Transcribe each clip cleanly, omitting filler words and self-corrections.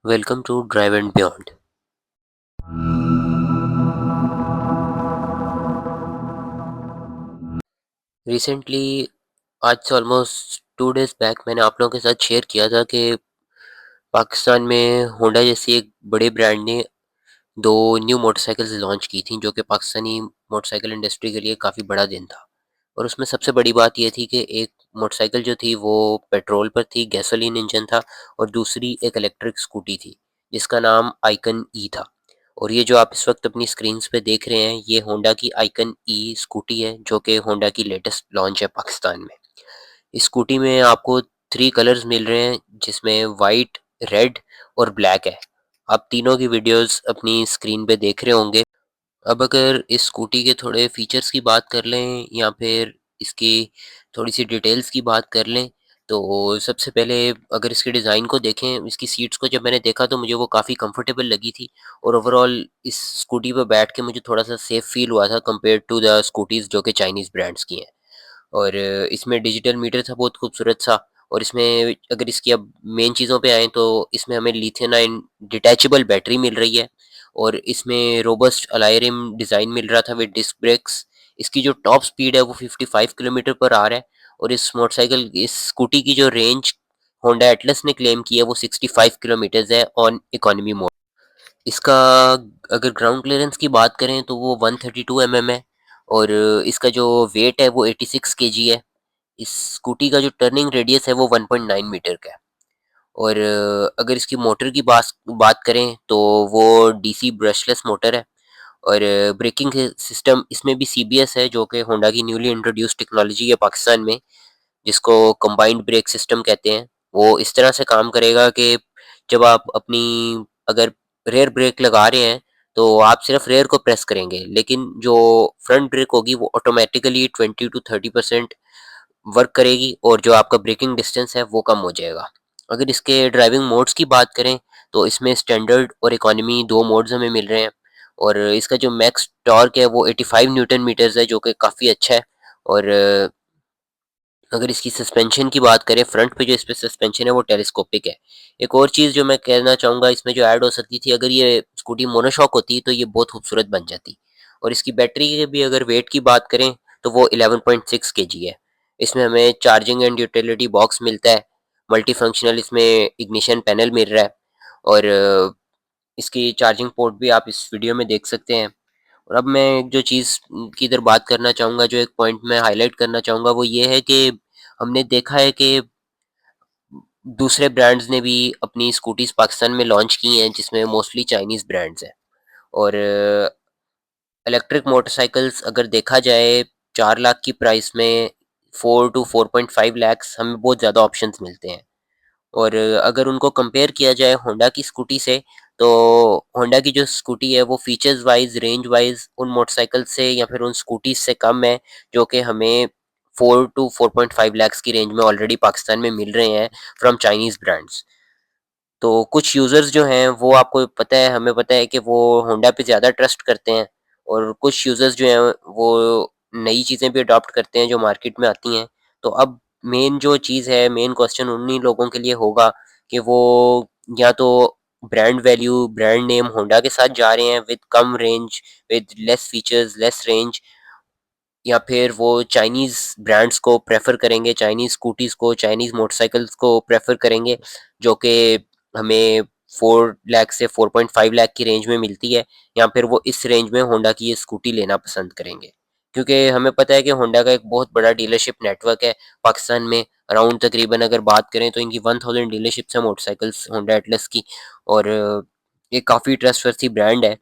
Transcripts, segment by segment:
Welcome to Drive and Beyond. Recently आज से almost 2 days back मैंने आप लोगों के साथ शेयर किया था कि पाकिस्तान में होंडा जैसी एक बड़े ब्रांड ने दो न्यू मोटरसाइकिल्स लॉन्च की थी जो कि पाकिस्तानी मोटरसाइकिल इंडस्ट्री के लिए काफ़ी बड़ा दिन था। और उसमें सबसे बड़ी बात ये थी कि एक मोटरसाइकिल जो थी वो पेट्रोल पर थी, गैसोलीन इंजन था, और दूसरी एक इलेक्ट्रिक स्कूटी थी जिसका नाम आइकन ई था। और ये जो आप इस वक्त अपनी स्क्रीन्स पे देख रहे हैं ये होंडा की आइकन ई स्कूटी है जो कि होंडा की लेटेस्ट लॉन्च है पाकिस्तान में। इस स्कूटी में आपको 3 कलर्स मिल रहे हैं जिसमें वाइट, रेड और ब्लैक है। आप तीनों की वीडियोस अपनी स्क्रीन पे देख रहे होंगे। अब अगर इस स्कूटी के थोड़े फीचर्स की बात कर लें या फिर इसकी थोड़ी सी डिटेल्स की बात कर लें, तो सबसे पहले अगर इसके डिज़ाइन को देखें, इसकी सीट्स को जब मैंने देखा तो मुझे वो काफ़ी कंफर्टेबल लगी थी। और ओवरऑल इस स्कूटी पर बैठ के मुझे थोड़ा सा सेफ फील हुआ था कंपेयर टू द स्कूटीज़ जो कि चाइनीज़ ब्रांड्स की हैं। और इसमें डिजिटल मीटर था बहुत खूबसूरत सा। और इसमें अगर इसकी अब मेन चीज़ों पे आएँ तो इसमें हमें लिथियम आयन डिटैचेबल बैटरी मिल रही है। और इसमें रोबस्ट एलॉय रिम डिज़ाइन मिल रहा था विद डिस्क ब्रेक्स। इसकी जो टॉप स्पीड है वो 55 किलोमीटर पर आवर है। और इस स्कूटी की जो रेंज होंडा एटलस ने क्लेम की है वो 65 किलोमीटर्स है ऑन इकोनॉमी मोड। इसका अगर ग्राउंड क्लियरेंस की बात करें तो वो 132 है। और इसका जो वेट है वो 86 केजी है। इस स्कूटी का जो टर्निंग रेडियस है वो 1.9 मीटर का है। और अगर इसकी मोटर की बात करें तो वो डीसी ब्रशलेस मोटर है। और ब्रेकिंग सिस्टम इसमें भी सीबीएस है जो कि होंडा की न्यूली इंट्रोड्यूस्ड टेक्नोलॉजी है पाकिस्तान में, जिसको कंबाइंड ब्रेक सिस्टम कहते हैं। वो इस तरह से काम करेगा कि जब आप अपनी अगर रेयर ब्रेक लगा रहे हैं तो आप सिर्फ रेयर को प्रेस करेंगे, लेकिन जो फ्रंट ब्रेक होगी वो ऑटोमेटिकली 20 to 30% वर्क करेगी और जो आपका ब्रेकिंग डिस्टेंस है वो कम हो जाएगा। अगर इसके ड्राइविंग मोड्स की बात करें तो इसमें स्टैंडर्ड और इकोनॉमी दो मोड्स हमें मिल रहे हैं। और इसका जो मैक्स टॉर्क है वो 85 न्यूटन मीटर्स है जो कि काफ़ी अच्छा है। और अगर इसकी सस्पेंशन की बात करें, फ्रंट पे जो इस पे सस्पेंशन है वो टेलीस्कोपिक है। एक और चीज़ जो मैं कहना चाहूँगा इसमें जो ऐड हो सकती थी, अगर ये स्कूटी मोनोशॉक होती तो ये बहुत खूबसूरत बन जाती। और इसकी बैटरी के भी अगर वेट की बात करें तो वो 11.6 केजी है। इसमें हमें चार्जिंग एंड यूटिलिटी बॉक्स मिलता है, मल्टी फंक्शनल इसमें इग्निशन पैनल मिल रहा है। और इसकी चार्जिंग पोर्ट भी आप इस वीडियो में देख सकते हैं। और अब मैं एक जो चीज़ की इधर बात करना चाहूँगा, जो एक पॉइंट मैं हाईलाइट करना चाहूँगा वो ये है कि हमने देखा है कि दूसरे ब्रांड्स ने भी अपनी स्कूटीज़ पाकिस्तान में लॉन्च की हैं जिसमें मोस्टली चाइनीज़ ब्रांड्स हैं। और इलेक्ट्रिक मोटरसाइकिल्स अगर देखा जाए 4 लाख की प्राइस में 4 to 4.5 lakhs हमें बहुत ज़्यादा ऑप्शंस मिलते हैं। और अगर उनको कंपेयर किया जाए होंडा की स्कूटी से, तो होंडा की जो स्कूटी है वो फीचर्स वाइज, रेंज वाइज उन मोटरसाइकिल से या फिर उन स्कूटीज से कम है जो कि हमें 4 to 4.5 lakhs की रेंज में ऑलरेडी पाकिस्तान में मिल रहे हैं फ्रॉम चाइनीज ब्रांड्स। तो कुछ यूज़र्स जो हैं वो आपको पता है, हमें पता है कि वो होंडा पे ज़्यादा ट्रस्ट करते हैं। और कुछ यूज़र्स जो हैं वो नई चीज़ें भी अडॉप्ट करते हैं जो मार्केट में आती हैं। तो अब मेन जो चीज़ है, मेन क्वेश्चन उन्हीं लोगों के लिए होगा कि वो या तो brand value, brand name Honda के साथ जा रहे हैं with come range, with less features, less range, या फिर वो चाइनीज़ ब्रांड्स को प्रेफ़र करेंगे, चाइनीज़ स्कूटीज़ को, चाइनीज़ मोटरसाइकिल्स को प्रेफ़र करेंगे जो कि हमें 4 लाख से 4.5 लाख की रेंज में मिलती है, या फिर वो इस रेंज में होंडा की ये स्कूटी लेना पसंद करेंगे। क्योंकि हमें पता है कि होंडा का एक बहुत बड़ा डीलरशिप नेटवर्क है पाकिस्तान में। अराउंड तकरीबन अगर बात करें तो इनकी 1000 डीलरशिप्स हैं मोटरसाइकिल्स होंडा एटलस की। और ये काफ़ी ट्रस्टवर्दी ब्रांड है।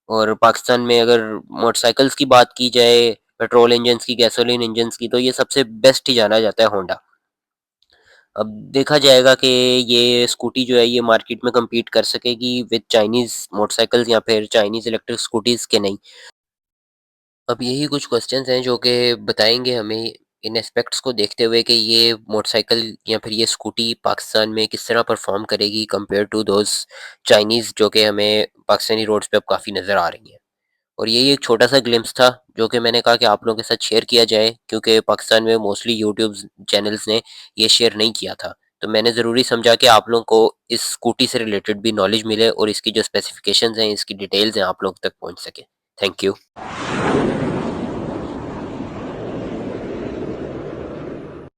और पाकिस्तान में अगर मोटरसाइकिल्स की बात की जाए, पेट्रोल इंजन्स की, गैसोलीन इंजन्स की, तो ये सबसे बेस्ट ही जाना जाता है होंडा। अब देखा जाएगा कि ये स्कूटी जो है ये मार्केट में कम्पीट कर सकेगी विद चाइनीज़ मोटरसाइकिल्स या फिर चाइनीज़ इलेक्ट्रिक स्कूटीज़ के नहीं। अब यही कुछ क्वेश्चंस हैं जो कि बताएंगे हमें इन एस्पेक्ट्स को देखते हुए कि ये मोटरसाइकिल या फिर ये स्कूटी पाकिस्तान में किस तरह परफॉर्म करेगी कंपेयर टू दोज चाइनीज़ जो कि हमें पाकिस्तानी रोड्स पे अब काफ़ी नज़र आ रही हैं। और यही एक छोटा सा ग्लिम्स था जो कि मैंने कहा कि आप लोगों के साथ शेयर किया जाए, क्योंकि पाकिस्तान में मोस्टली यूट्यूब चैनल्स ने ये शेयर नहीं किया था। तो मैंने ज़रूरी समझा कि आप लोगों को इस स्कूटी से रिलेटेड भी नॉलेज मिले और इसकी जो स्पेसिफिकेशंस हैं, इसकी डिटेल्स हैं, आप लोग तक पहुँच सके। Thank you.